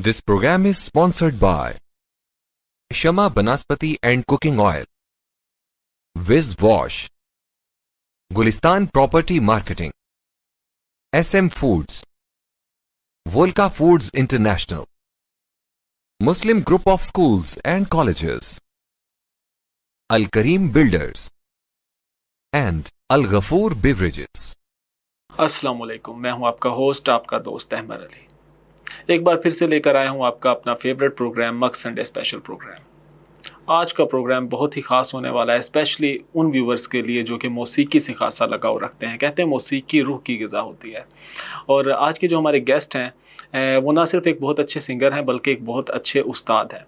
This program is sponsored by Shama Banaspati and Cooking Oil, Viz Wash, Gulistan Property Marketing, SM Foods, Volca Foods International, Muslim Group of Schools and Colleges, Al Kareem Builders, and Al Ghafoor Beverages. अस्सलाम वालेकुम, मैं हूं आपका host, आपका दोस्त अहमद अली। एक बार फिर से लेकर आया हूं आपका अपना फेवरेट प्रोग्राम मक संडे स्पेशल प्रोग्राम। आज का प्रोग्राम बहुत ही ख़ास होने वाला है, स्पेशली उन व्यूवर्स के लिए जो कि मौसीकी से खासा लगाव रखते हैं। कहते हैं मौसीकी रूह की ग़िज़ा होती है। और आज के जो हमारे गेस्ट हैं वो ना सिर्फ एक बहुत अच्छे सिंगर हैं बल्कि एक बहुत अच्छे उस्ताद हैं।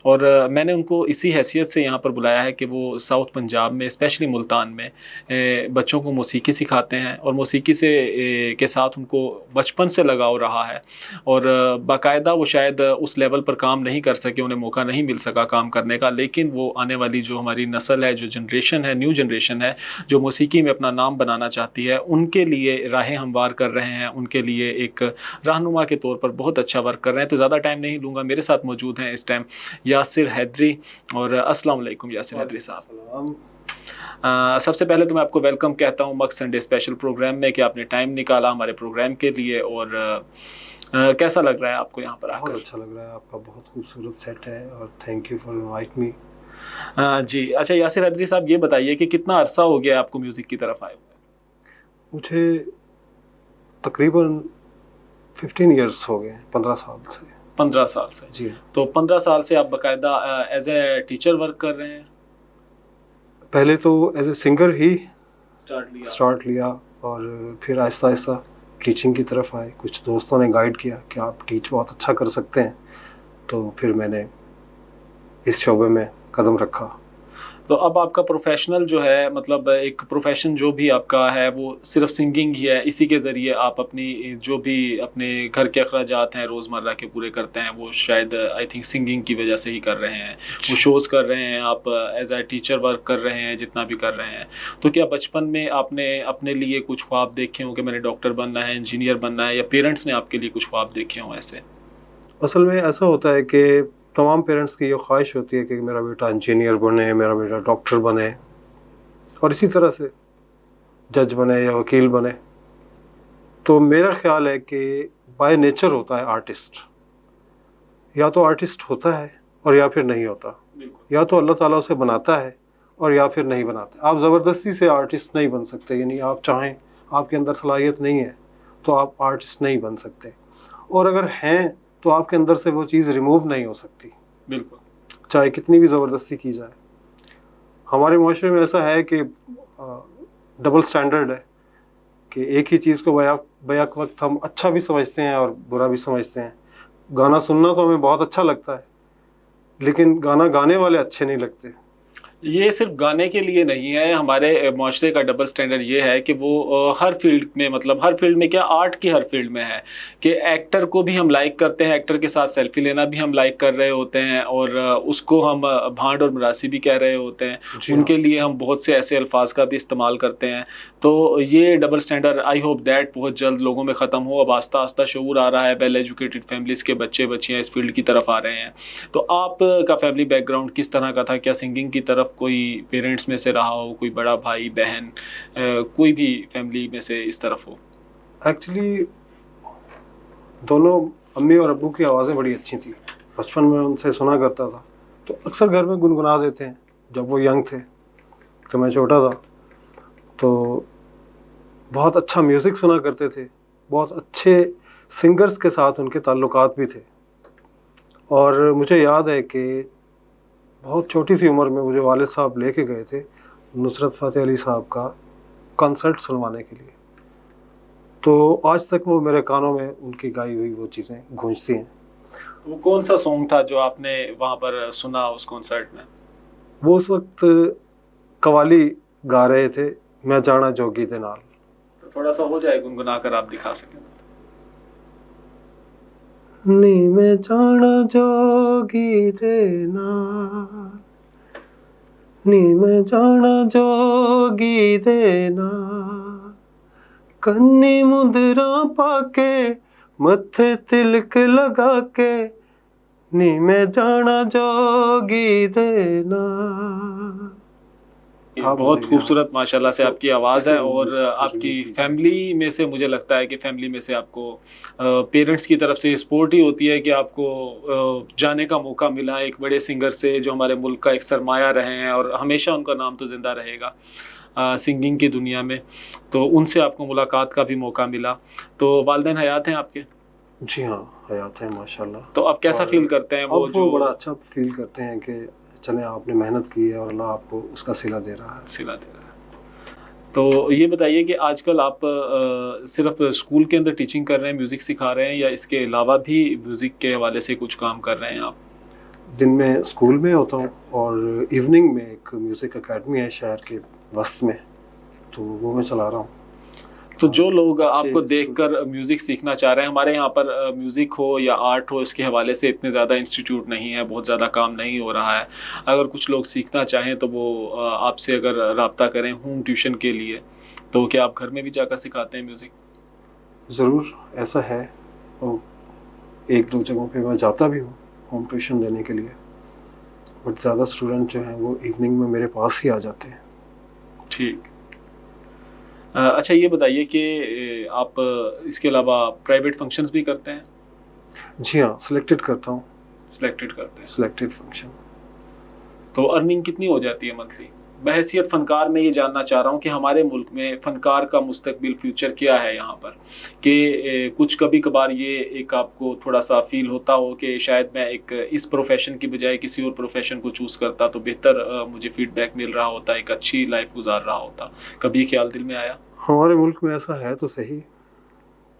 और मैंने उनको इसी हैसियत से यहाँ पर बुलाया है कि वो साउथ पंजाब में, स्पेशली मुल्तान में बच्चों को मौसीकी सिखाते हैं और मौसीकी से के साथ उनको बचपन से लगाव रहा है। और बाकायदा वो शायद उस लेवल पर काम नहीं कर सके, उन्हें मौका नहीं मिल सका काम करने का, लेकिन वो आने वाली जो हमारी नस्ल है, जो जनरेशन है, न्यू जनरेशन है, जो मौसीकी में अपना नाम बनाना चाहती है, उनके लिए राहें हमवार कर रहे हैं, उनके लिए एक रहनुमा के तौर पर बहुत अच्छा वर्क कर रहे हैं। तो ज़्यादा टाइम नहीं लूँगा, मेरे साथ मौजूद हैं इस टाइम यासिर हैदरी। और अस्सलाम वालेकुम यासिर हैदरी साहब। सबसे पहले तो मैं आपको वेलकम कहता हूँ मक संडे स्पेशल प्रोग्राम में, कि आपने टाइम निकाला हमारे प्रोग्राम के लिए। और कैसा लग रहा है आपको यहाँ पर आकर? बहुत अच्छा लग रहा है, आपका बहुत खूबसूरत सेट है और thank you for invite me. जी अच्छा यासिर हैदरी साहब, ये बताइए कि कितना अरसा हो गया आपको म्यूज़िक की तरफ आए हुए? मुझे तकरीबन 15 इयर्स हो गए, 15 साल से। 15 साल से? जी। तो 15 साल से आप बाकायदा एज ए टीचर वर्क कर रहे हैं? पहले तो एज ए सिंगर ही स्टार्ट लिया और फिर आहिस्ता आहिस्ता टीचिंग की तरफ आए। कुछ दोस्तों ने गाइड किया कि आप टीच बहुत अच्छा कर सकते हैं, तो फिर मैंने इस शोबे में कदम रखा। तो अब आपका प्रोफेशनल जो है, मतलब एक प्रोफेशन जो भी आपका है वो सिर्फ सिंगिंग ही है? इसी के ज़रिए आप अपनी जो भी अपने घर के अखराजात हैं रोज़मर्रा के पूरे करते हैं, वो शायद आई थिंक सिंगिंग की वजह से ही कर रहे हैं। वो शोज़ कर रहे हैं, आप एज ए टीचर वर्क कर रहे हैं, जितना भी कर रहे हैं। तो क्या बचपन में आपने अपने लिए कुछ ख्वाब देखे हों कि मैंने डॉक्टर बनना है, इंजीनियर बनना है, या पेरेंट्स ने आपके लिए कुछ ख्वाब देखे हों ऐसे? असल में ऐसा होता है कि तमाम पेरेंट्स की ये ख्वाहिश होती है कि मेरा बेटा इंजीनियर बने, मेरा बेटा डॉक्टर बने और इसी तरह से जज बने या वकील बने। तो मेरा ख्याल है कि बाय नेचर होता है आर्टिस्ट, या तो आर्टिस्ट होता है और या फिर नहीं होता, या तो अल्लाह ताला उसे बनाता है और या फिर नहीं बनाता। आप ज़बरदस्ती से आर्टिस्ट नहीं बन सकते, यानी आप चाहें, आपके अंदर सलाहियत नहीं है तो आप आर्टिस्ट नहीं बन सकते, और अगर हैं तो आपके अंदर से वो चीज़ रिमूव नहीं हो सकती, बिल्कुल, चाहे कितनी भी ज़बरदस्ती की जाए। हमारे माशरे में ऐसा है कि डबल स्टैंडर्ड है कि एक ही चीज़ को बैक वक्त हम अच्छा भी समझते हैं और बुरा भी समझते हैं। गाना सुनना तो हमें बहुत अच्छा लगता है, लेकिन गाना गाने वाले अच्छे नहीं लगते। ये सिर्फ गाने के लिए नहीं है, हमारे माशरे का डबल स्टैंडर्ड ये है कि वो हर फील्ड में, मतलब हर फील्ड में क्या, आर्ट की हर फील्ड में है कि एक्टर को भी हम लाइक करते हैं, एक्टर के साथ सेल्फी लेना भी हम लाइक कर रहे होते हैं, और उसको हम भांड और मरासी भी कह रहे होते हैं। उनके लिए हम बहुत से ऐसे अल्फाज का भी इस्तेमाल करते हैं। तो ये double standard I hope that बहुत जल्द लोगों में ख़त्म हो। अब आस्ता आस्ता शऊर आ रहा है, वेल एजुकेटेड फैमिलीज़ के बच्चे बच्चियाँ इस फील्ड की तरफ आ रहे हैं। तो आपका फैमिली बैकग्राउंड किस तरह का था? क्या सिंगिंग की तरफ कोई पेरेंट्स में से रहा हो, कोई बड़ा भाई बहन, कोई भी फैमिली में से इस तरफ हो? एक्चुअली दोनों अम्मी और अब्बू की आवाज़ें बड़ी अच्छी थी। बचपन में उनसे सुना करता था, तो अक्सर घर में गुनगुना देते हैं। जब वो यंग थे, तो मैं छोटा था, तो बहुत अच्छा म्यूज़िक सुना करते थे। बहुत अच्छे सिंगर्स के साथ उनके ताल्लुकात भी थे। और मुझे याद है कि बहुत छोटी सी उम्र में मुझे वालिद साहब लेके गए थे नुसरत फ़तेह अली साहब का कॉन्सर्ट सुनवाने के लिए। तो आज तक वो मेरे कानों में उनकी गाई हुई वो चीज़ें गूंजती हैं। वो कौन सा सॉन्ग था जो आपने वहाँ पर सुना उस कॉन्सर्ट में? वो उस वक्त कवाली गा रहे थे, मैं जाना जोगी दे नाल। तो थोड़ा सा हो जाए, गुनगुना कर आप दिखा सकें। नी मैं जाना जोगी दे नाल, नी मैं जाना जोगी दे नाल, कन्नी मुंदरा पाके मत्थे तिलक लगा के नी मैं जाना जोगी देना। ये था बहुत बोलेगा। खूबसूरत माशाल्लाह से आपकी आवाज़ है, और आपकी रिव्यू कीजिए। फैमिली में से मुझे लगता है कि फैमिली में से आपको पेरेंट्स की तरफ से सपोर्ट ही होती है कि आपको जाने का मौका मिला एक बड़े सिंगर से जो हमारे मुल्क का एक सरमाया रहे हैं, और हमेशा उनका नाम तो ज़िंदा रहेगा सिंगिंग की दुनिया में। तो उनसे आपको मुलाकात का भी मौका मिला। तो वालिदैन हयात हैं आपके? जी हाँ, हयात है माशाल्लाह। तो अब कैसा और फ़ील करते हैं वो अब जो वो बड़ा अच्छा फ़ील करते हैं कि चलें आपने मेहनत की है और अल्लाह आपको उसका सिला दे रहा है। सिला दे रहा है? तो ये बताइए कि आजकल आप सिर्फ स्कूल के अंदर टीचिंग कर रहे हैं, म्यूज़िक सिखा रहे हैं, या इसके अलावा भी म्यूज़िक के हवाले से कुछ काम कर रहे हैं आप? दिन में स्कूल में होता हूँ और इवनिंग में एक म्यूज़िक अकेडमी है शहर के वस्त में, तो वो मैं चला रहा हूँ। तो जो लोग अच्छे आपको देखकर म्यूज़िक सीखना चाह रहे हैं, हमारे यहाँ पर म्यूज़िक हो या आर्ट हो, इसके हवाले से इतने ज़्यादा इंस्टीट्यूट नहीं है, बहुत ज़्यादा काम नहीं हो रहा है। अगर कुछ लोग सीखना चाहें तो वो आपसे अगर राब्ता करें होम ट्यूशन के लिए, तो क्या आप घर में भी जाकर सिखाते हैं म्यूज़िक? ज़रूर ऐसा है, और 1-2 जगहों पे मैं जाता भी हूँ होम ट्यूशन लेने के लिए, बट ज़्यादा स्टूडेंट जो हैं वो इवनिंग में मेरे पास ही आ जाते हैं। ठीक। अच्छा ये बताइए कि आप इसके अलावा प्राइवेट फंक्शंस भी करते हैं? जी हाँ, सिलेक्टेड करता हूँ, सिलेक्टेड करते हैं। Selected function. तो अर्निंग कितनी हो जाती है मंथली? बहैसियत फ़नकार मैं ये जानना चाह रहा हूँ कि हमारे मुल्क में फ़नकार का मुस्तकबिल फ्यूचर क्या है यहाँ पर? कि कुछ कभी-कभार ये एक आपको थोड़ा-सा फ़ील होता हो कि शायद मैं एक इस प्रोफ़ेशन की बजाय किसी और प्रोफ़ेशन को चूज़ करता तो बेहतर मुझे फ़ीडबैक मिल रहा होता, एक अच्छी लाइफ़ गुज़ार रहा होता। कभी ये ख़्याल दिल में आया? हमारे मुल्क में ऐसा है तो सही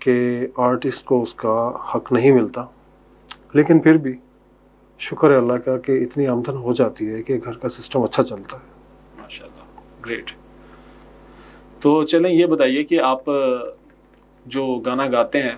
कि आर्टिस्ट को उसका हक नहीं मिलता, लेकिन फिर भी शुक्र है अल्लाह का कि इतनी आमदन हो जाती है कि घर का सिस्टम अच्छा चलता है। माशाल्लाह, ग्रेट। तो चलें ये बताइए कि आप जो गाना गाते हैं,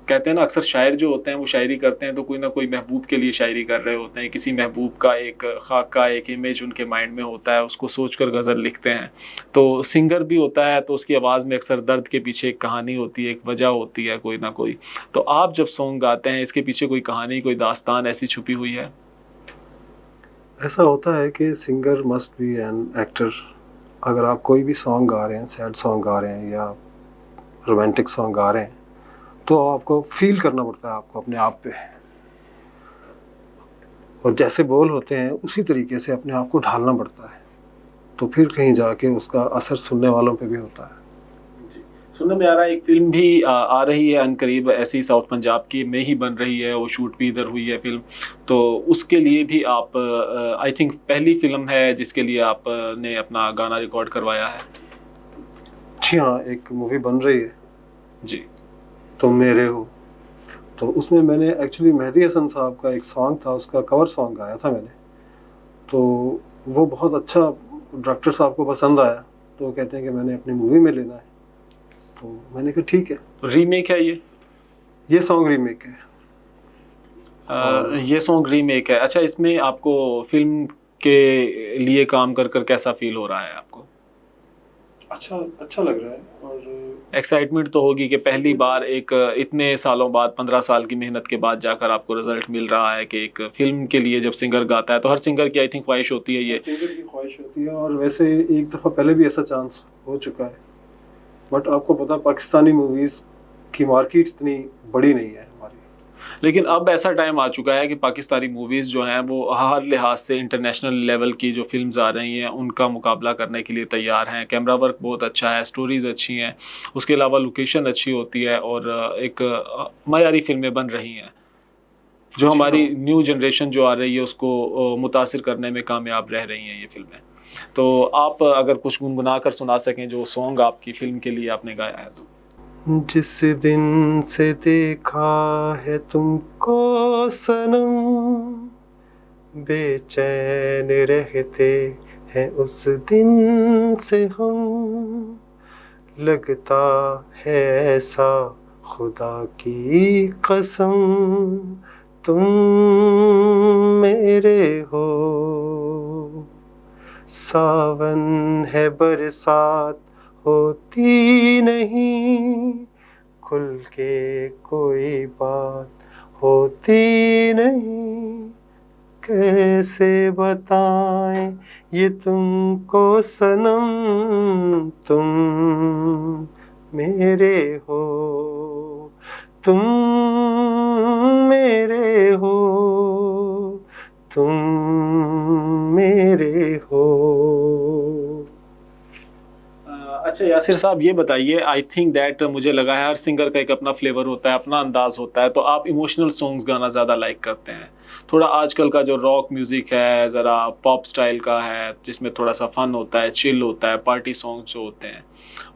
कहते हैं ना अक्सर शायर जो होते हैं वो शायरी करते हैं तो कोई ना कोई महबूब के लिए शायरी कर रहे होते हैं, किसी महबूब का एक खाका, एक इमेज उनके माइंड में होता है, उसको सोचकर गज़ल लिखते हैं। तो सिंगर भी होता है तो उसकी आवाज़ में अक्सर दर्द के पीछे एक कहानी होती है, एक वजह होती है कोई ना कोई। तो आप जब सॉन्ग गाते हैं इसके पीछे कोई कहानी, कोई दास्तान ऐसी छुपी हुई है? ऐसा होता है कि singer must be an actor. अगर आप कोई भी सॉन्ग गा रहे हैं, सैड सॉन्ग गा रहे हैं या रोमांटिक सॉन्ग गा रहे हैं, तो आपको फील करना पड़ता है आपको अपने आप पे, और जैसे बोल होते हैं उसी तरीके से अपने आप को ढालना पड़ता है, तो फिर कहीं जाके उसका असर सुनने वालों पे भी होता है। जी। सुनने में आ रहा है एक फ़िल्म भी आ रही है अनकरीब, ऐसी साउथ पंजाब की में ही बन रही है, वो शूट भी इधर हुई है फ़िल्म। तो उसके लिए भी आप आई थिंक पहली फ़िल्म है जिसके लिए आपने अपना गाना रिकॉर्ड करवाया है? जी हाँ, एक मूवी बन रही है, जी। तुम मेरे हो, तो उसमें मैंने एक्चुअली मेहदी हसन साहब का एक सॉन्ग था, उसका कवर सॉन्ग गाया था मैंने। तो वो बहुत अच्छा डायरेक्टर साहब को पसंद आया, तो वो कहते हैं कि मैंने अपनी मूवी में लेना है, तो मैंने कहा ठीक है। तो रीमेक है ये? ये सॉन्ग रीमेक है। ये सॉन्ग रीमेक है। अच्छा, इसमें आपको फ़िल्म के लिए काम कर कर कैसा फ़ील हो रहा है आपको? अच्छा अच्छा लग रहा है, और एक्साइटमेंट तो होगी कि पहली बार एक इतने सालों बाद, 15 साल की मेहनत के बाद जाकर आपको रिज़ल्ट मिल रहा है कि एक फ़िल्म के लिए जब सिंगर गाता है, तो हर सिंगर की आई थिंक ख्वाहिश होती है ये। सिंगर की ख्वाहिश होती है, और वैसे एक दफ़ा पहले भी ऐसा चांस हो चुका है, बट आपको पता पाकिस्तानी मूवीज़ की मार्केट इतनी बड़ी नहीं है हमारी। लेकिन अब ऐसा टाइम आ चुका है कि पाकिस्तानी मूवीज़ जो हैं वो हर लिहाज से इंटरनेशनल लेवल की जो फ़िल्म्स आ रही हैं उनका मुकाबला करने के लिए तैयार हैं। कैमरा वर्क बहुत अच्छा है, स्टोरीज़ अच्छी हैं, उसके अलावा लोकेशन अच्छी होती है, और एक मयारी फ़िल्में बन रही हैं, जो जी हमारी हाँ। न्यू जनरेशन जो आ रही है उसको मुतासिर करने में कामयाब रह रही हैं ये फ़िल्में। तो आप अगर कुछ गुनगुना कर सुना सकें जो सॉन्ग आपकी फ़िल्म के लिए आपने गाया है तो? जिस दिन से देखा है तुमको सनम, बेचैन रहते हैं उस दिन से हम, लगता है ऐसा खुदा की कसम, तुम मेरे हो। सावन है बरसात होती नहीं, खुल के कोई बात होती नहीं, कैसे बताएं ये तुमको सनम, तुम मेरे हो, तुम मेरे हो, तुम मेरे हो। अच्छा यासिर साहब, ये बताइए, आई थिंक दैट मुझे लगा है हर सिंगर का एक अपना फ्लेवर होता है, अपना अंदाज होता है, तो आप इमोशनल सॉन्ग्स गाना ज़्यादा लाइक करते हैं। थोड़ा आजकल का जो रॉक म्यूज़िक है ज़रा पॉप स्टाइल का है, जिसमें थोड़ा सा फन होता है, चिल होता है, पार्टी सॉन्ग्स जो होते हैं,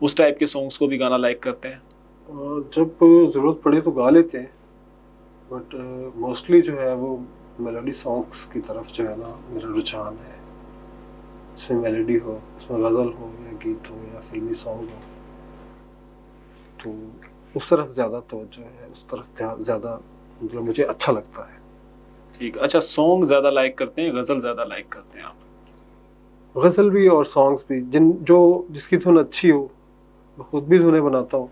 उस टाइप के सॉन्ग्स को भी गाना लाइक करते हैं? जब ज़रूरत पड़े तो गा लेते हैं, बट मोस्टली जो है वो मेलोडी सॉन्ग्स की तरफ जो है ना मेरा रुझान है। इसमें मेलोडी हो, इसमें गज़ल हो या गीत हो या फिल्मी सॉन्ग हो, तो उस तरफ ज़्यादा तवज्जो है, उस तरफ ज़्यादा मतलब मुझे अच्छा लगता है। ठीक। अच्छा, सॉन्ग ज़्यादा लाइक करते हैं, गज़ल ज़्यादा लाइक करते हैं आप? गज़ल भी और सॉन्ग्स भी, जिसकी धुन अच्छी हो, मैं खुद भी धुनें बनाता हूँ,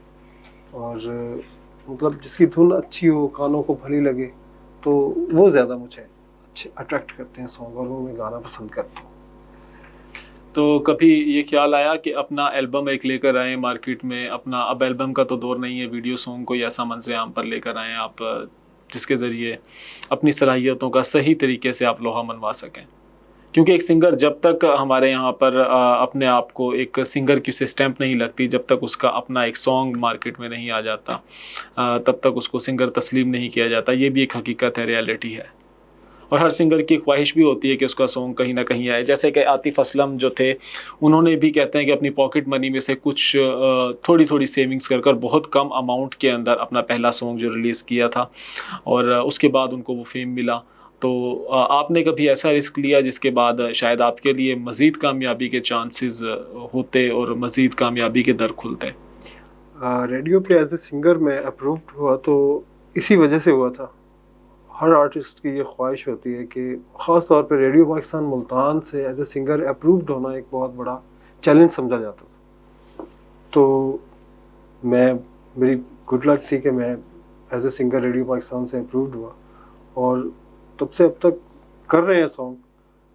और मतलब जिसकी धुन अच्छी हो, कानों को भली लगे, तो वो ज़्यादा मुझे अच्छे अट्रैक्ट करते हैं सॉन्ग, और वो मैं गाना पसंद करता हूँ। तो कभी ये ख्याल आया कि अपना एल्बम एक लेकर आए मार्केट में, अपना, अब एल्बम का तो दौर नहीं है, वीडियो सॉन्ग कोई ऐसा मंज़र आम पर लेकर आएँ आप जिसके ज़रिए अपनी सलाहियतों का सही तरीके से आप लोहा मनवा सकें? क्योंकि एक सिंगर जब तक हमारे यहाँ पर अपने आप को एक सिंगर की उसे स्टैंप नहीं लगती, जब तक उसका अपना एक सॉन्ग मार्केट में नहीं आ जाता, तब तक उसको सिंगर तस्लीम नहीं किया जाता। ये भी एक हकीकत है, रियलिटी है। और हर सिंगर की ख्वाहिश भी होती है कि उसका सॉन्ग कहीं ना कहीं आए। जैसे कि आतिफ असलम जो थे, उन्होंने भी कहते हैं कि अपनी पॉकेट मनी में से कुछ थोड़ी थोड़ी सेविंग्स कर कर बहुत कम अमाउंट के अंदर अपना पहला सॉन्ग जो रिलीज़ किया था, और उसके बाद उनको वो फेम मिला। तो आपने कभी ऐसा रिस्क लिया जिसके बाद शायद आपके लिए मज़ीद कामयाबी के चांसेस होते और मज़ीद कामयाबी के दर खुलते? रेडियो पे एज ए सिंगर मैं अप्रूव्ड हुआ तो इसी वजह से हुआ था। हर आर्टिस्ट की ये ख्वाहिश होती है कि ख़ास तौर पे रेडियो पाकिस्तान मुल्तान से एज ए सिंगर अप्रूव्ड होना एक बहुत बड़ा चैलेंज समझा जाता था। तो मेरी गुड लक थी कि मैं as a singer radio Pakistan से अप्रूव्ड हुआ, और तब से अब तक कर रहे हैं सॉन्ग,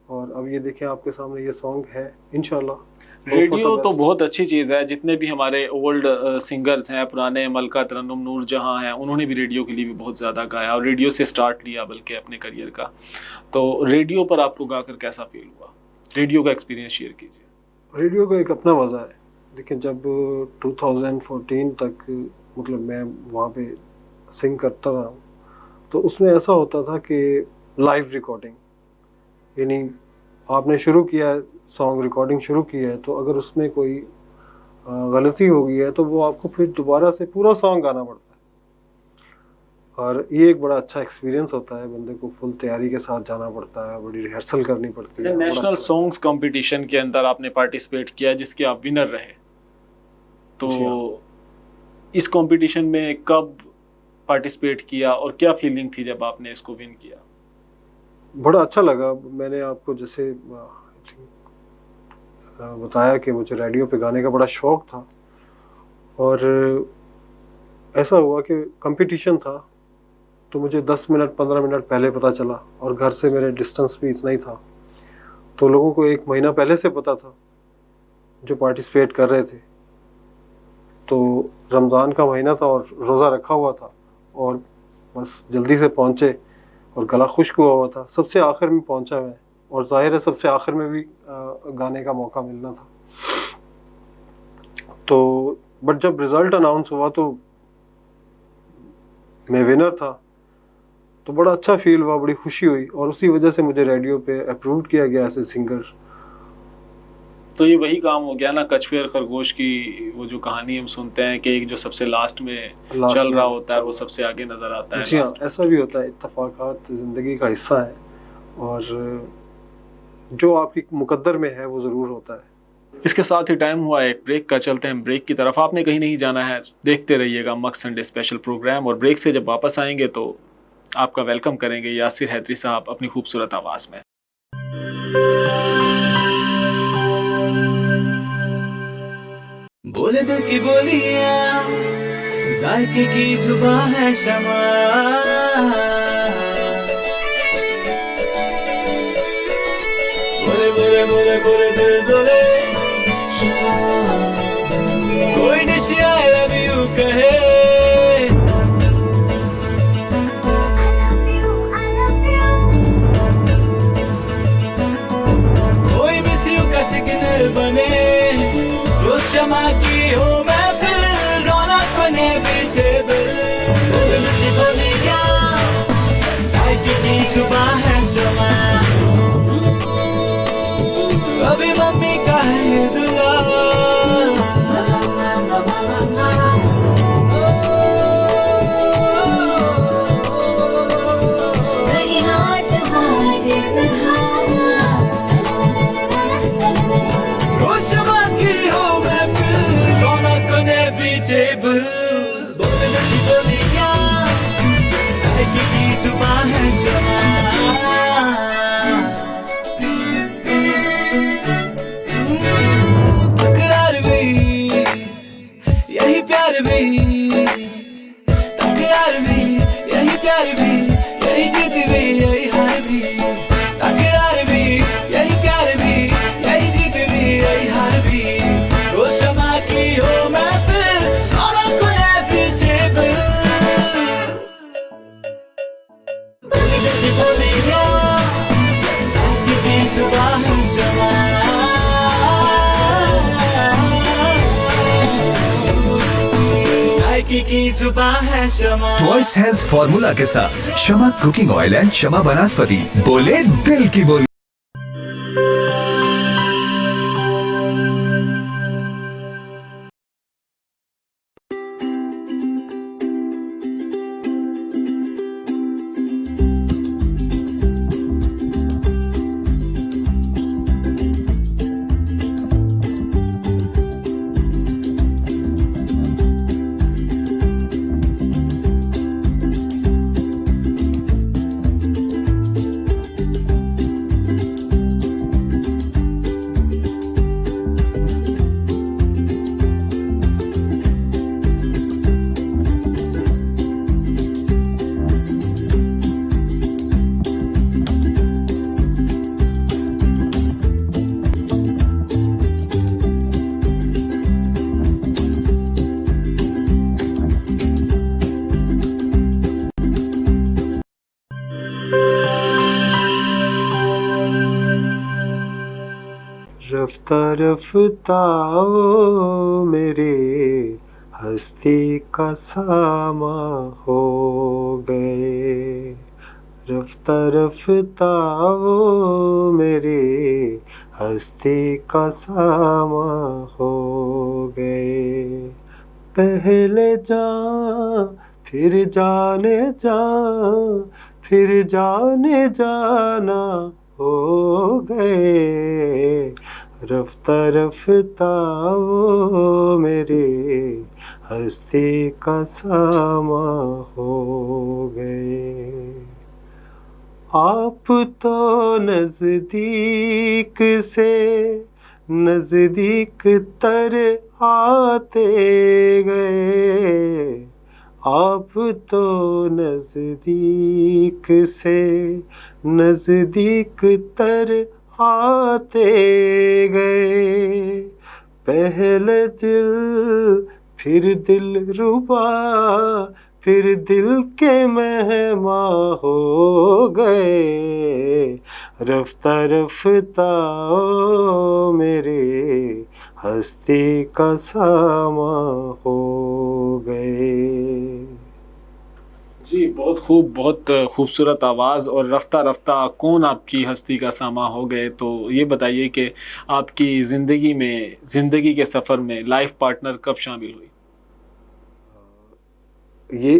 और अब ये देखें आपके सामने ये सॉन्ग है इंशाल्लाह। रेडियो तो बहुत अच्छी चीज़ है। जितने भी हमारे ओल्ड सिंगर्स हैं, पुराने, मलका तरन्नुम, नूर जहां हैं, उन्होंने भी रेडियो के लिए भी बहुत ज़्यादा गाया, और रेडियो से स्टार्ट लिया बल्कि अपने करियर का। तो रेडियो पर आपको गाकर कैसा फील हुआ? रेडियो का एक्सपीरियंस शेयर कीजिए। रेडियो का एक अपना मज़ा है, लेकिन जब 2014 तक मतलब मैं वहाँ पे सिंग करता रहा, तो उसमें ऐसा होता था कि लाइव रिकॉर्डिंग, यानी आपने शुरू किया है सॉन्ग रिकॉर्डिंग शुरू की है, तो अगर उसमें कोई गलती हो गई है तो वो आपको फिर दोबारा से पूरा सॉन्ग गाना पड़ता है, और ये एक बड़ा अच्छा एक्सपीरियंस होता है। बंदे को फुल तैयारी के साथ जाना पड़ता है, बड़ी रिहर्सल करनी पड़ती है। नेशनल सॉन्ग्स कंपटीशन के अंदर आपने पार्टिसिपेट किया जिसके आप विनर रहे, तो इस कंपटीशन में कब पार्टिसिपेट किया और क्या फीलिंग थी जब आपने इसको विन किया? बड़ा अच्छा लगा। मैंने आपको जैसे बताया कि मुझे रेडियो पे गाने का बड़ा शौक था, और ऐसा हुआ कि कंपटीशन था तो मुझे 10 मिनट 15 मिनट पहले पता चला, और घर से मेरे डिस्टेंस भी इतना ही था, तो लोगों को 1 महीना पहले से पता था जो पार्टिसिपेट कर रहे थे। तो रमज़ान का महीना था और रोज़ा रखा हुआ था, और बस जल्दी से पहुँचे, और गला खुश्क हुआ था। सबसे आखिर में पहुँचा मैं, और ज़ाहिर है सबसे आखिर में भी गाने का मौका मिलना था। तो बट जब रिज़ल्ट अनाउंस हुआ तो मैं विनर था, तो बड़ा अच्छा फील हुआ, बड़ी खुशी हुई, और उसी वजह से मुझे रेडियो पे अप्रूव्ड किया गया एज ए सिंगर। तो ये वही काम हो गया ना, कछुए और खरगोश की वो जो कहानी हम सुनते हैं कि एक जो सबसे लास्ट में चल रहा होता है वो सबसे आगे नजर आता है। जी हाँ, ऐसा भी होता है, इत्तफाकात ज़िंदगी का हिस्सा है, और जो आपकी मुकद्दर में है वो ज़रूर होता है। इसके साथ ही टाइम हुआ एक ब्रेक का, चलते हैं ब्रेक की तरफ। आपने कहीं नहीं जाना है, देखते रहिएगा मक्स संडे स्पेशल प्रोग्राम, और ब्रेक से जब वापस आएंगे तो आपका वेलकम करेंगे यासिर हैदरी साहब अपनी खूबसूरत आवाज़ में। बोले दिल की बोलियां, जायके की जुबान है शमा, बोले बोले दिल बोले, कोई निशी आई लव यू कहे, कोई मिस यू का सिग्नल बने, रोज शमा की हो मैं फिर रौनक बने पीछे बिल, बोली बोली क्या साइकिल की सुबह है शमा, अभी मम्मी का है दुआ, रोज शमा की हो मैं फिर रौनक बने पीछे बिल, बोली बोली क्या साइकिल की सुबह है शमा, तकरार भी यही प्यार भी, तकरार भी यही प्यार भी, यही जीत भी यही हार भी, तकरार भी यही प्यार भी, यही जीत भी यही हार भी, रोज शमा की हो मैं फिर रौनक बने पीछे बिल, बोली बोली ना साइकिल की सुबह है शमा, साइकिल की सुबह है शमा, वॉइस हेल्थ फॉर्मूला के साथ Shama cooking oil and Shama Vanaspati, बोले दिल की बोली। रफ्ता रफ्ता वो मेरे हस्ती का सामा हो गए, रफ्ता रफ्ता वो मेरे हस्ती का सामा हो गए, पहले जा फिर जाने जा, फिर जाने जाना हो गए, रफ्ता रफ्ता वो मेरे हस्ती का सामा हो गए। आप तो नजदीक से नजदीक तर आते गए, आप तो नजदीक से नजदीक तर आते गए, पहले दिल फिर दिल रुबा, फिर दिल के मेहमा हो गए, रफ्ता रफ्ता ओ मेरे हस्ती का सामा हो गए। जी बहुत खूब, बहुत खूबसूरत आवाज़। और रफ्ता रफ्ता कौन आपकी हस्ती का सामा हो गए, तो ये बताइए कि आपकी ज़िंदगी में, ज़िंदगी के सफ़र में लाइफ पार्टनर कब शामिल हुई?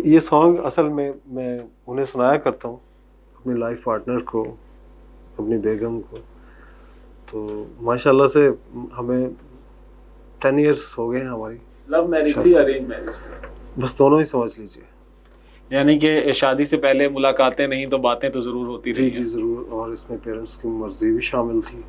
ये सॉन्ग असल में मैं उन्हें सुनाया करता हूँ, अपने लाइफ पार्टनर को, अपनी बेगम को। तो माशाल्लाह से हमें 10 इयर्स हो गए हैं हमारी। लव मैरिज थी, अरेंज मैरिज थी? बस दोनों ही समझ लीजिए। यानी कि शादी से पहले मुलाकातें नहीं तो बातें तो ज़रूर होती थी। जी ज़रूर, और इसमें पेरेंट्स की मर्जी भी शामिल थी,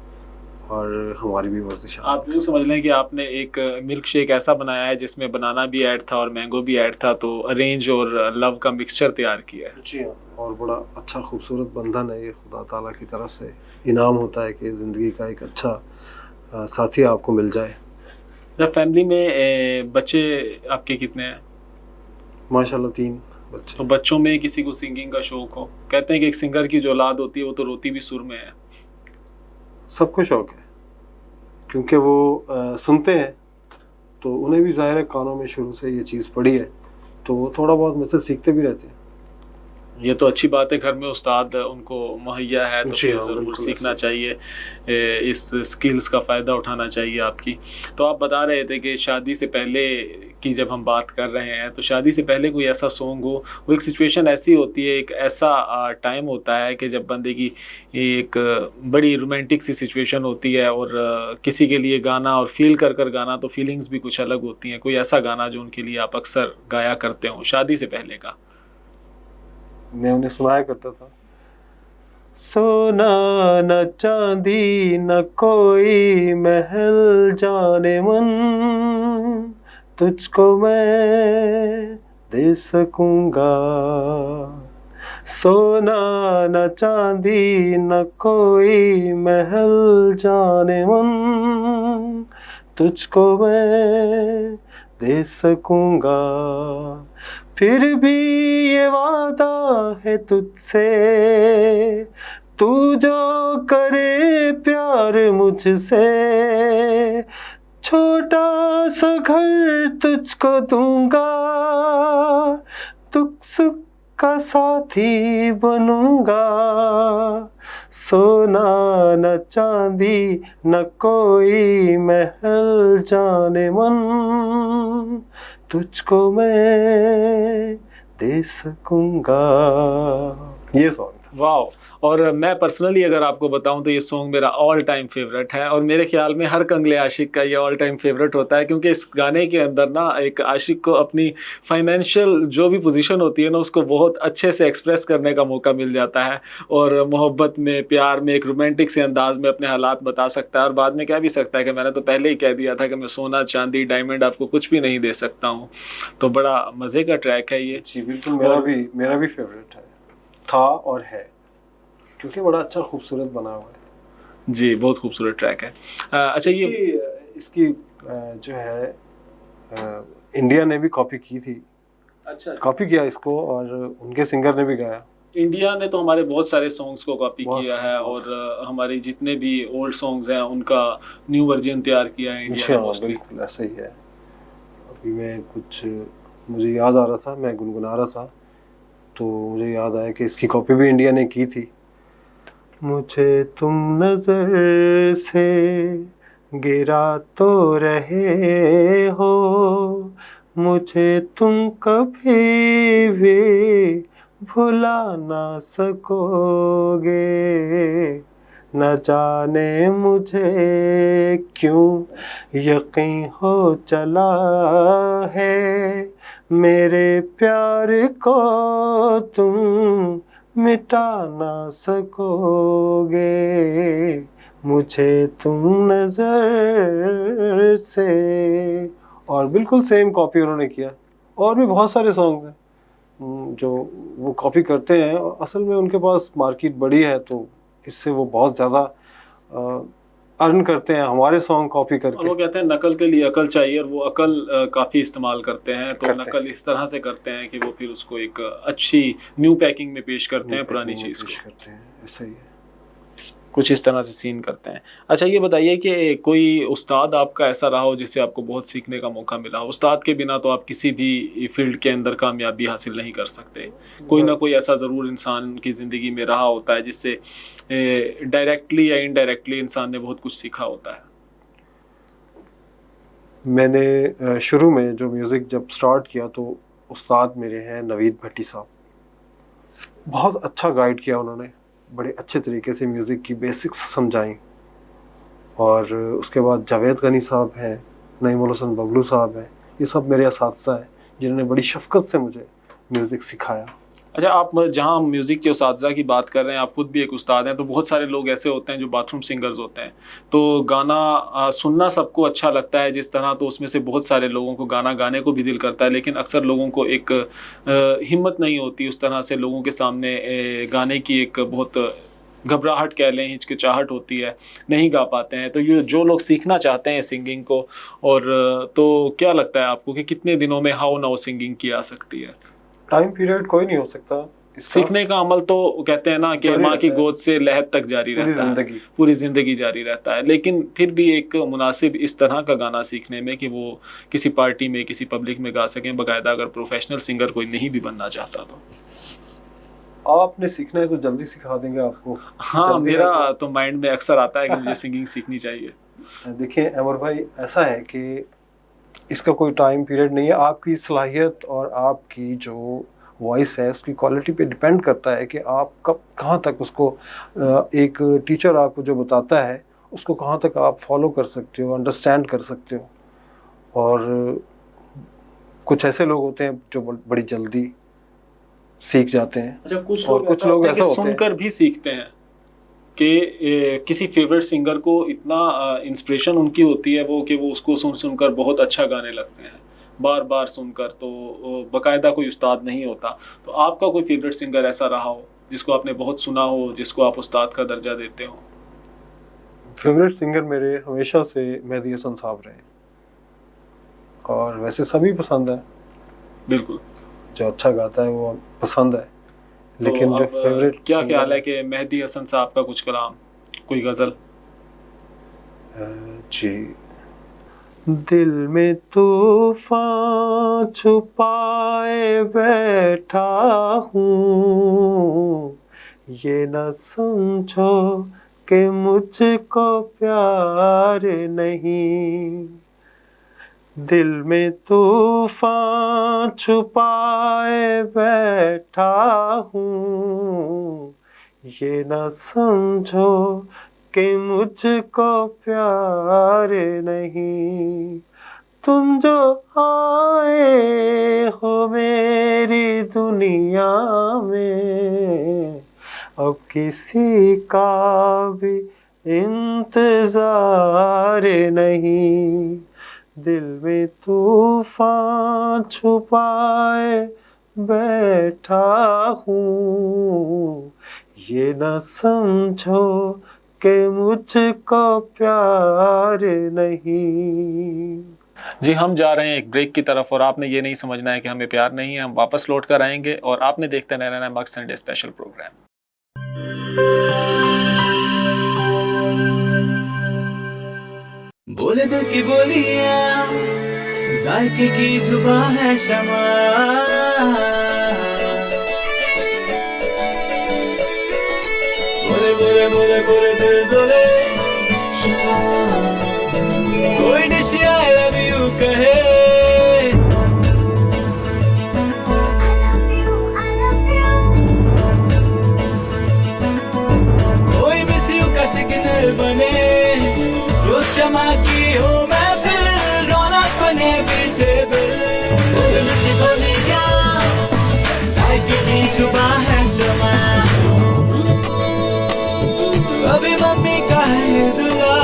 और हमारी भी वर्जिश आप यूँ समझ लें कि आपने एक मिल्क शेक ऐसा बनाया है जिसमें बनाना भी ऐड था और मैंगो भी ऐड था, तो अरेंज और लव का मिक्सचर तैयार किया है। जी हाँ, और बड़ा अच्छा खूबसूरत बंधन है ये, खुदा ताला की तरफ से इनाम होता है कि ज़िंदगी का एक अच्छा साथी आपको मिल जाए। जब फैमिली में बच्चे आपके कितने हैं? माशाल्लाह 3 बच्चे। तो बच्चों में किसी को सिंगिंग का शौक हो? कहते हैं कि एक सिंगर की जो औलाद होती है वो तो रोती भी सुर में है। सबको शौक है, क्योंकि वो सुनते हैं, तो उन्हें भी ज़ाहिर है कानों में शुरू से ये चीज़ पड़ी है, तो वो थोड़ा बहुत मुझसे सीखते भी रहते हैं। ये तो अच्छी बात है, घर में उस्ताद उनको मुहैया है तो जी फिर हाँ, ज़रूर बिल्कुल सीखना ऐसे। चाहिए, इस स्किल्स का फ़ायदा उठाना चाहिए आपकी। तो आप बता रहे थे कि शादी से पहले की जब हम बात कर रहे हैं, तो शादी से पहले कोई ऐसा सॉन्ग हो, वो एक सिचुएशन ऐसी होती है, एक ऐसा टाइम होता है कि जब बंदे की एक बड़ी रोमांटिक सी सिचुएशन होती है और किसी के लिए गाना और फ़ील कर कर गाना, तो फीलिंग्स भी कुछ अलग होती हैं। कोई ऐसा गाना जो उनके लिए आप अक्सर गाया करते हो शादी से पहले का? मैं उन्हें सुनाया करता था, सोना न चांदी न कोई महल जाने मन, तुझको मैं दे सकूंगा। सोना न चांदी न कोई महल जाने मन, तुझको मैं दे सकूंगा। फिर भी ये वादा है तुझसे, तू जो करे प्यार मुझसे, छोटा सा घर तुझको दूंगा, दुख सुख का साथी बनूंगा। सोना न चांदी न कोई महल जाने मन, तुझको मैं दे सकूंगा। ये सॉन्ग था। वाओ! और मैं पर्सनली अगर आपको बताऊं तो ये सॉन्ग मेरा ऑल टाइम फेवरेट है, और मेरे ख्याल में हर कंगले आशिक का ये ऑल टाइम फेवरेट होता है, क्योंकि इस गाने के अंदर ना एक आशिक को अपनी फाइनेंशियल जो भी पोजीशन होती है ना उसको बहुत अच्छे से एक्सप्रेस करने का मौका मिल जाता है, और मोहब्बत में, प्यार में एक रोमांटिक से अंदाज में अपने हालात बता सकता है, और बाद में कह भी सकता है कि मैंने तो पहले ही कह दिया था कि मैं सोना चांदी डायमंड आपको कुछ भी नहीं दे सकता हूँ। तो बड़ा मज़े का ट्रैक है ये। जी बिल्कुल, मेरा भी फेवरेट है, था और है, क्योंकि बड़ा अच्छा खूबसूरत बना हुआ है। जी, बहुत खूबसूरत ट्रैक है। अच्छा, ये इसकी जो है इंडिया ने भी कॉपी की थी, अच्छा, कॉपी किया इसको, और उनके सिंगर ने भी गाया। इंडिया ने तो हमारे बहुत सारे सॉन्ग्स को कॉपी बहुत किया सारे, है, बहुत और हमारे जितने भी ओल्ड सॉन्ग्स हैं उनका न्यू वर्जन तैयार किया है इंडिया जी ने हाँ, मोस्टली। बिल्कुल ऐसा ही है। अभी मैं कुछ मुझे याद आ रहा था, मैं गुनगुना रहा था, तो मुझे याद आया कि इसकी कॉपी भी इंडिया ने की थी। मुझे तुम नजर से गिरा तो रहे हो, मुझे तुम कभी भी भुला ना सकोगे, न जाने मुझे क्यों यकीन हो चला है, मेरे प्यार को तुम मिटा ना सकोगे, मुझे तुम नजर से। और बिल्कुल सेम कॉपी उन्होंने किया। और भी बहुत सारे सॉन्ग हैं जो वो कॉपी करते हैं, और असल में उनके पास मार्केट बड़ी है, तो इससे वो बहुत ज़्यादा अर्न करते हैं हमारे सॉन्ग कॉपी और वो करके। कहते हैं नकल के लिए अकल चाहिए, और वो अकल काफ़ी इस्तेमाल करते हैं, तो करते हैं। नकल इस तरह से करते हैं कि वो फिर उसको एक अच्छी न्यू पैकिंग में पेश करते हैं पुरानी वो चीज़ पेश को, करते हैं, ऐसा ही है। कुछ इस तरह से सीन करते हैं। अच्छा, ये बताइए कि कोई उस्ताद आपका ऐसा रहा हो जिससे आपको बहुत सीखने का मौका मिला हो? उस्ताद के बिना तो आप किसी भी फील्ड के अंदर कामयाबी हासिल नहीं कर सकते। कोई ना कोई ऐसा ज़रूर इंसान की ज़िंदगी में रहा होता है जिससे डायरेक्टली या इनडायरेक्टली इंसान ने बहुत कुछ सीखा होता है। मैंने शुरू में जो म्यूज़िक जब स्टार्ट किया, तो उस्ताद मेरे हैं नवीद भट्टी साहब। बहुत अच्छा गाइड किया उन्होंने, बड़े अच्छे तरीके से म्यूज़िक की बेसिक्स समझाई। और उसके बाद जावेद गनी साहब हैं, नईमुल हसन बबलू साहब हैं, ये सब मेरे असातिज़ा हैं जिन्होंने बड़ी शफ़क़त से मुझे म्यूज़िक सिखाया। अच्छा, आप जहाँ म्यूज़िक के उस्तादा की बात कर रहे हैं, आप खुद भी एक उस्ताद हैं, तो बहुत सारे लोग ऐसे होते हैं जो बाथरूम सिंगर्स होते हैं। तो गाना सुनना सबको अच्छा लगता है जिस तरह, तो उसमें से बहुत सारे लोगों को गाना गाने को भी दिल करता है, लेकिन अक्सर लोगों को एक हिम्मत नहीं होती उस तरह से लोगों के सामने गाने की, एक बहुत घबराहट कह लें, हिचकिचाहट होती है, नहीं गा पाते हैं। तो ये जो लोग सीखना चाहते हैं सिंगिंग को, और तो क्या लगता है आपको कि कितने दिनों में हाउ नाउ सिंगिंग की आ सकती है? टाइम पीरियड कोई नहीं हो सकता इसका। सीखने का अमल तो कहते हैं ना कि जारी माँ की रहता है। गोद से लहद तक जारी पूरी रहता है, जिंदगी। पूरी जिंदगी जारी रहता है। लेकिन फिर भी एक मुनासिब इस तरह का गाना सीखने में कि वो किसी पार्टी में, किसी पब्लिक में गा सकें बाकायदा, अगर प्रोफेशनल सिंगर कोई नहीं भी बनना चाहता तो। आपने सीखना है तो जल्दी सिखा देंगे आपको। हाँ, जल्दी मेरा है तो माइंड में अक्सर आता है कि मुझे सिंगिंग सीखनी चाहिए। देखिए अमर भाई, ऐसा है कि इसका कोई टाइम पीरियड नहीं है। आपकी सलाहियत और आपकी जो वॉइस है उसकी क्वालिटी पे डिपेंड करता है कि आप कब कहाँ तक उसको, एक टीचर आपको जो बताता है उसको कहाँ तक आप फॉलो कर सकते हो, अंडरस्टैंड कर सकते हो। और कुछ ऐसे लोग होते हैं जो बड़ी जल्दी सीख जाते हैं। अच्छा, कुछ और लोग कुछ ऐसा लोग होते हैं कि ऐसा होते हैं। सुनकर भी सीखते हैं कि किसी फेवरेट सिंगर को इतना इंस्पिरेशन उनकी होती है वो, कि वो उसको सुन सुनकर बहुत अच्छा गाने लगते हैं, बार बार सुनकर। तो बाकायदा कोई उस्ताद नहीं होता। तो आपका कोई फेवरेट सिंगर ऐसा रहा हो जिसको आपने बहुत सुना हो, जिसको आप उस्ताद का दर्जा देते हो? फेवरेट सिंगर मेरे हमेशा से मेहदी हसन साहब रहे, और वैसे सभी पसंद है। बिल्कुल। जो अच्छा गाता है वो पसंद है, लेकिन तो जो अब फेवरेट क्या ख्याल है कि मेहदी हसन साहब का कुछ कलाम, कोई गजल? जी। दिल में तूफान छुपाए बैठा हूँ, ये न समझो कि मुझको प्यार नहीं। दिल में तूफान छुपाए बैठा हूँ, ये न समझो कि मुझको प्यार नहीं। तुम जो आए हो मेरी दुनिया में, अब किसी का भी इंतजार नहीं। दिल में तूफान छुपाए बैठा हूँ, ये न समझो कि मुझको प्यार नहीं। जी, हम जा रहे हैं एक ब्रेक की तरफ, और आपने ये नहीं समझना है कि हमें प्यार नहीं है। हम वापस लौट कर आएंगे और आपने देखते रहना है मक्स संडे स्पेशल प्रोग्राम। बोले दिल की बोलियां, जायके की जुबान है शमा। बोले बोले बोले बोले दिल बोले, कोई निशी आई लव यू कहे। कोई मिस यू का सिग्नल बने, रोज शमा की हो मैं फिर, रौनक बने पीछे बिल। बोली क्या साइकिल की जुबान है शमा, अभी मम्मी का है ये दुआ।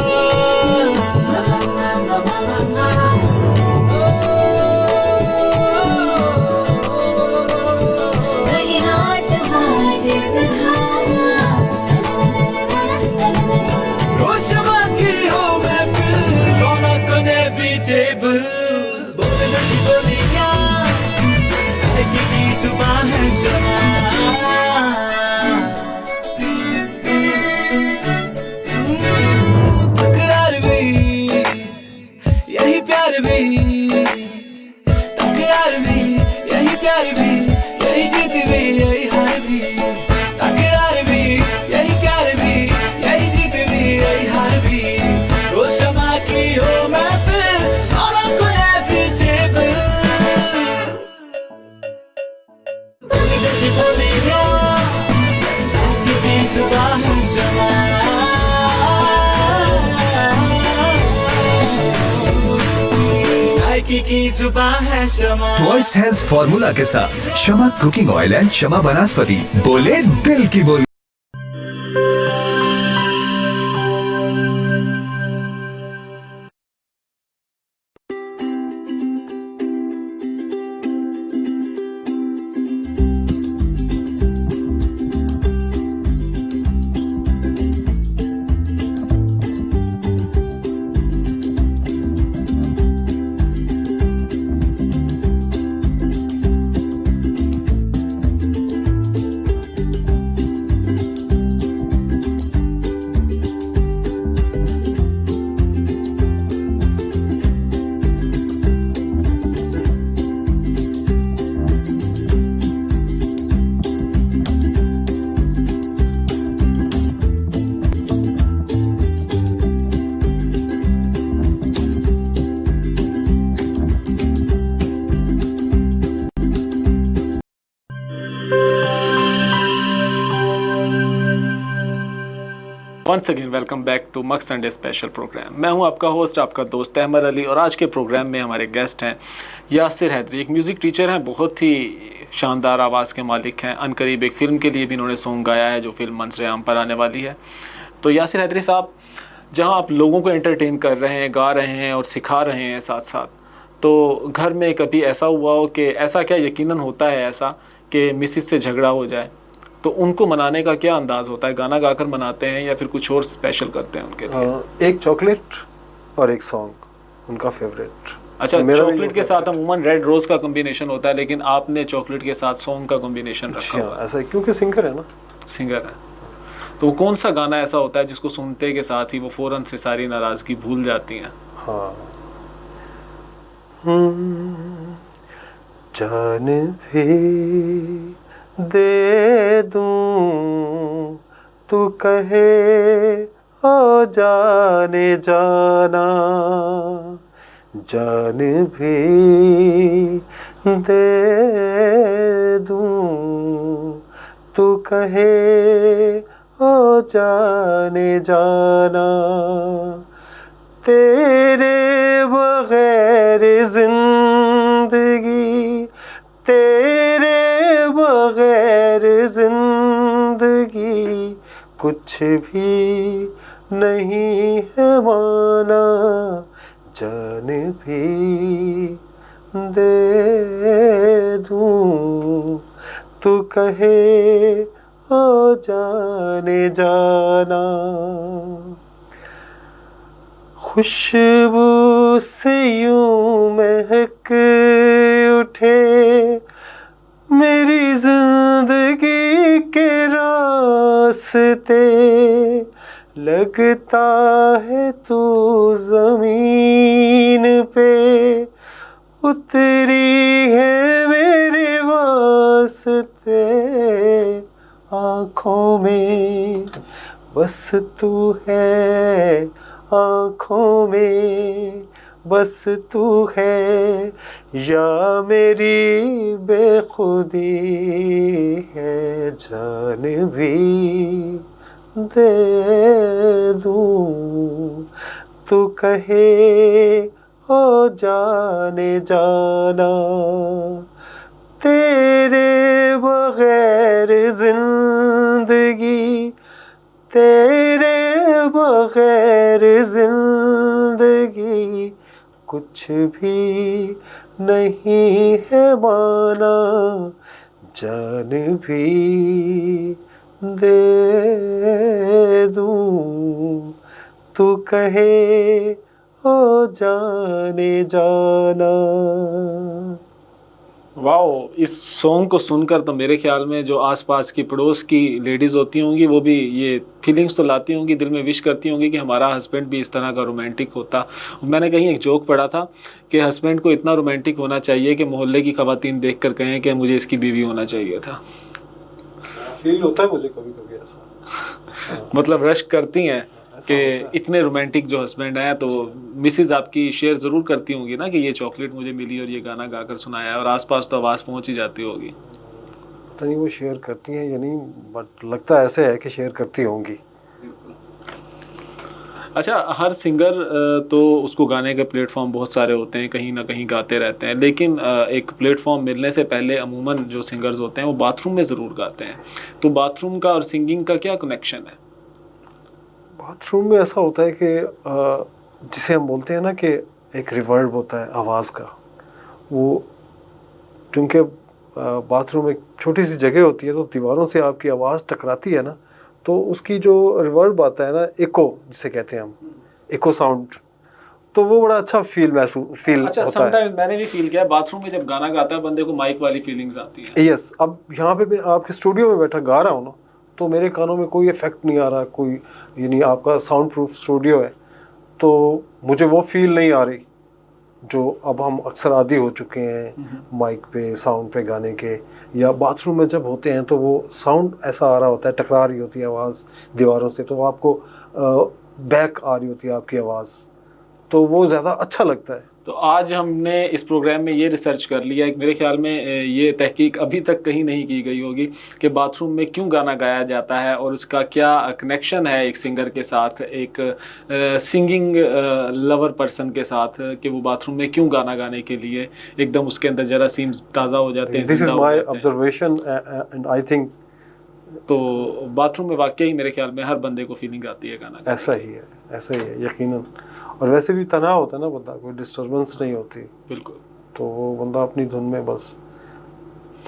रोज शमा की हो मैं फिर, रौनक बने पीछे बिल। बोली क्या साइकिल की जुबान है शमा, तकरार भी यही प्यार भी, तकरार भी यही प्यार भी, यही जीत भी यही हार भी। तकरार भी यही प्यार भी, यही जीत भी यही हार भी। रोज शमा की हो मैं फिर, रौनक बने पीछे बिल। बोली क्या साइकिल की जुबान है शमा, लड़की की जुबान है शमा। वॉइस हेल्थ फॉर्मूला के साथ Shama cooking oil and Shama Vanaspati, बोले दिल की बोली। Once again welcome back to मक संडे स्पेशल प्रोग्राम। मैं हूं आपका होस्ट, आपका दोस्त अहमद अली, और आज के प्रोग्राम में हमारे गेस्ट हैं यासिर हैदरी। एक म्यूज़िक टीचर हैं, बहुत ही शानदार आवाज़ के मालिक हैं। अनकरीब एक फ़िल्म के लिए भी इन्होंने सॉन्ग गाया है, जो फिल्म मंसरे आम पर आने वाली है। तो यासिर हैदरी साहब, जहां आप लोगों को एंटरटेन कर रहे हैं, गा रहे हैं और सिखा रहे हैं साथ साथ, तो घर में कभी ऐसा हुआ हो कि ऐसा क्या यकीनन होता है ऐसा कि मिसिस से झगड़ा हो जाए, तो उनको मनाने का क्या अंदाज होता है? गाना गाकर मनाते हैं या फिर कुछ और स्पेशल करते हैं उनके लिए? एक चॉकलेट और एक सॉन्ग उनका फेवरेट। अच्छा, मेरा भी चॉकलेट के साथ अमूमन रेड रोज का कॉम्बिनेशन होता है, लेकिन आपने चॉकलेट के साथ सॉन्ग का कॉम्बिनेशन रखा हुआ है। ऐसा है, क्योंकि सिंगर है ना। सिंगर है, तो वो कौन सा गाना ऐसा होता है जिसको सुनते के साथ ही वो फौरन से सारी नाराजगी भूल जाती हैं? हाँ। जान भी दे दूं तू कहे ओ जाने जाना, जान भी दे दूं तू कहे ओ जाने जाना, तेरे बगैर जिंदगी, तेरे बगैर जिंदगी कुछ भी नहीं है माना, जान भी दे दूं तू कहे ओ जाने जाना। खुशबू से यूं महक उठे मेरी जिंदगी के रास्ते, लगता है तू जमीन पे उतरी है मेरे वास्ते, आँखों में बस तू है, आँखों में बस तू है, या मेरी बेखुदी है, जान भी दे दूं तू कहे ओ जाने जाना, तेरे बगैर जिंदगी, तेरे बगैर जिंदगी कुछ भी नहीं है माना, जान भी दे दूं तू कहे ओ जाने जाना। वाओ, इस सॉन्ग को सुनकर तो मेरे ख्याल में जो आसपास की पड़ोस की लेडीज़ होती होंगी वो भी ये फीलिंग्स तो लाती होंगी, दिल में विश करती होंगी कि हमारा हस्बैंड भी इस तरह का रोमांटिक होता। मैंने कहीं एक जोक पढ़ा था कि हस्बैंड को इतना रोमांटिक होना चाहिए कि मोहल्ले की खवातीन देख कर कहें कि मुझे इसकी बीवी होना चाहिए था। फील होता है मुझे कभी कभी ऐसा। मतलब रश करती हैं कि इतने रोमांटिक जो हस्बैंड हैं। तो मिसेज आपकी शेयर ज़रूर करती होंगी ना कि ये चॉकलेट मुझे मिली और ये गाना गाकर सुनाया, और आसपास तो आवाज़ पहुंच ही जाती होगी। पता नहीं वो शेयर करती हैं या नहीं, बट लगता ऐसे है कि शेयर करती होंगी। अच्छा, हर सिंगर तो उसको गाने के प्लेटफॉर्म बहुत सारे होते हैं, कहीं ना कहीं गाते रहते हैं, लेकिन एक प्लेटफॉर्म मिलने से पहले अमूमन जो सिंगर्स होते हैं वो बाथरूम में ज़रूर गाते हैं। तो बाथरूम का और सिंगिंग का क्या कनेक्शन है? बाथरूम में ऐसा होता है कि जिसे हम बोलते हैं ना कि एक रिवर्ब होता है आवाज़ का, वो क्योंकि बाथरूम एक छोटी सी जगह होती है तो दीवारों से आपकी आवाज़ टकराती है ना, तो उसकी जो रिवर्ब आता है ना, इको जिसे कहते हैं हम, इको साउंड, तो वो बड़ा अच्छा फील अच्छा, होता है। समटाइम मैंने भी फील किया बाथरूम में जब गाना गाता है बंदे को माइक वाली फीलिंग्स आती हैं। यस, अब यहाँ पे मैं आपके स्टूडियो में बैठा गा रहा हूँ ना, तो मेरे कानों में कोई इफेक्ट नहीं आ रहा, कोई, यानी आपका साउंड प्रूफ स्टूडियो है, तो मुझे वो फील नहीं आ रही जो अब हम अक्सर आदी हो चुके हैं माइक पे, साउंड पे गाने के, या बाथरूम में जब होते हैं तो वो साउंड ऐसा आ रहा होता है, टकरा रही होती है आवाज़ दीवारों से, तो आपको बैक आ रही होती है आपकी आवाज़, तो वो ज़्यादा अच्छा लगता है। तो आज हमने इस प्रोग्राम में ये रिसर्च कर लिया है, मेरे ख्याल में ये तहकीक अभी तक कहीं नहीं की गई होगी कि बाथरूम में क्यों गाना गाया जाता है और उसका क्या कनेक्शन है एक सिंगर के साथ, एक सिंगिंग लवर पर्सन के साथ, कि वो बाथरूम में क्यों गाना गाने के लिए एकदम उसके अंदर जरासीम ताज़ा हो जाते हैं, दिस इज जिंदा हो माय जाते हैं। ऑब्जर्वेशन एंड आई थिंक तो बाथरूम में वाकई मेरे ख्याल में हर बंदे को फीलिंग आती है गाना गाने ऐसा ही है, ऐसा ही है यकीनन। और वैसे भी तनाव होता है ना बंदा, कोई डिस्टर्बेंस नहीं होती, की। बिल्कुल, तो वो बंदा अपनी धुन में बस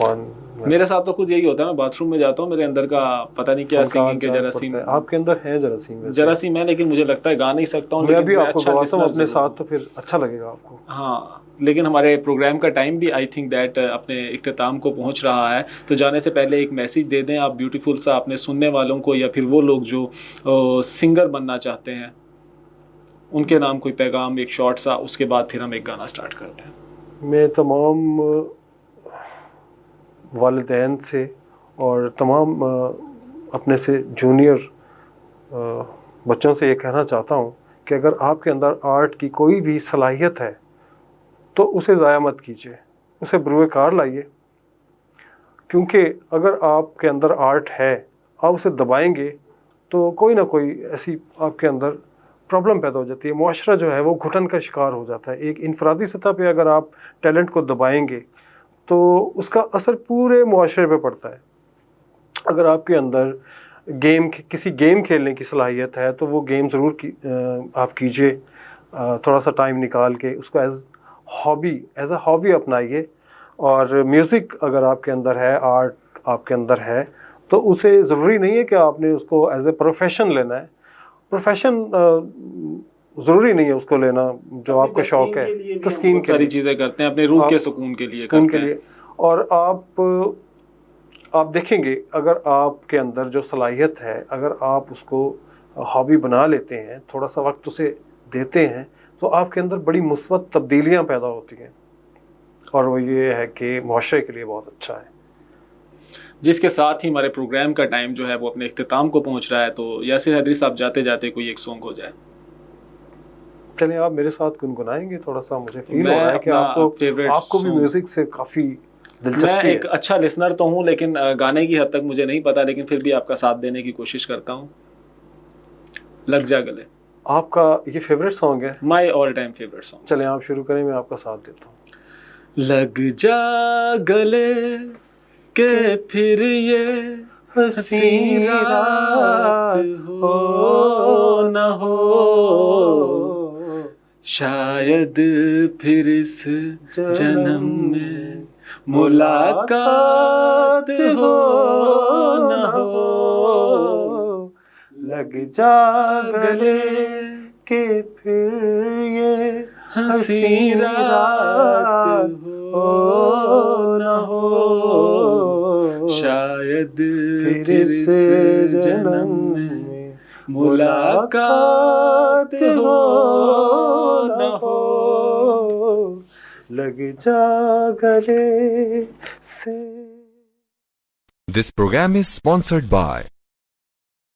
पान मेरे साथ तो खुद यही होता है, मैं बाथरूम में जाता हूँ, मेरे अंदर का पता नहीं क्या सिंगिंग के जरासीम, आपके अंदर है जरासीम वैसे। जरासीम है, लेकिन मुझे लगता है गा नहीं सकता हूँ। मैं लेकिन भी मैं आपको अच्छा गवाता हूँ listener अपने जरूर साथ, हूँ। तो फिर अच्छा लगेगा आपको। हाँ, लेकिन हमारे प्रोग्राम का टाइम भी आई थिंक दैट अपने इख्तिताम को पहुंच रहा है, तो जाने से पहले एक मैसेज दे दें आप ब्यूटीफुल सा अपने सुनने वालों को, या फिर वो लोग जो सिंगर बनना चाहते हैं उनके नाम कोई पैगाम, एक शॉर्ट सा, उसके बाद फिर हम एक गाना स्टार्ट करते हैं। मैं तमाम वालिदैन से और तमाम अपने से जूनियर बच्चों से ये कहना चाहता हूँ कि अगर आपके अंदर आर्ट की कोई भी सलाहियत है तो उसे ज़ाया मत कीजिए, उसे बरूए कार लाइए, क्योंकि अगर आपके अंदर आर्ट है, आप उसे दबाएंगे तो कोई ना कोई ऐसी आपके अंदर प्रॉब्लम पैदा हो जाती है, मुआशरा जो है वो घुटन का शिकार हो जाता है। एक इनफरादी सतह पे अगर आप टैलेंट को दबाएंगे तो उसका असर पूरे मुआशरे पे पड़ता है। अगर आपके अंदर किसी गेम खेलने की सलाहियत है तो वो गेम ज़रूर आप कीजिए, थोड़ा सा टाइम निकाल के उसको एज अ हॉबी अपनाइए। और म्यूज़िक अगर आपके अंदर है, आर्ट आपके अंदर है, तो उसे ज़रूरी नहीं है कि आपने उसको एज ए प्रोफेशन लेना है। प्रोफेशन ज़रूरी नहीं है उसको लेना, जो आपको शौक़ है, तस्कीन के सारी लिए, चीज़ें करते हैं, अपने रूह के सुकून के लिए सुकून करते के हैं। लिए। और आप देखेंगे अगर आपके अंदर जो सलाहियत है, अगर आप उसको हॉबी बना लेते हैं, थोड़ा सा वक्त उसे देते हैं, तो आपके अंदर बड़ी मुस्बत तब्दीलियाँ पैदा होती हैं, और वो ये है कि मुआशरे के लिए बहुत अच्छा है। जिसके साथ ही हमारे प्रोग्राम का टाइम जो है वो अपने इख्तिताम को पहुंच रहा है, तो यासिर हैदरी साहब जाते जाते कोई एक सॉन्ग हो जाए। चलिए आप मेरे साथ गुनगुनाएंगे, थोड़ा सा मुझे फील हो मैं रहा है कि अपना आपको भी song- म्यूजिक से काफ़ी मैं दिलचस्पी एक है। अच्छा लिसनर तो हूं, लेकिन गाने की हद तक मुझे नहीं पता, लेकिन फिर भी आपका साथ देने की कोशिश करता हूं। लग जा गले आपका ये फेवरेट सॉन्ग है? My all time favourite song. चलें आप शुरू करें, मैं आपका साथ देता हूँ। लग जा गले के फिर ये हंसी रात हो न हो, शायद फिर इस जन्म में मुलाकात हो न हो। लग जा गले के फिर ये हंसी रात हो न हो, शायद फिर इस जन्म में मुलाकात हो न हो। लग जा गले से। This program is sponsored by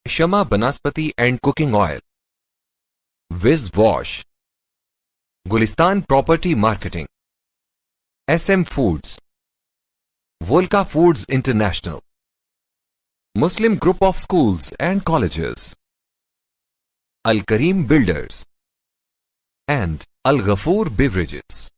Shama Banaspati and Cooking Oil, Viz Wash, Gulistan Property Marketing, SM Foods, Volca Foods International, Muslim Group of Schools and Colleges, Al Kareem Builders, and Al Ghafoor Beverages.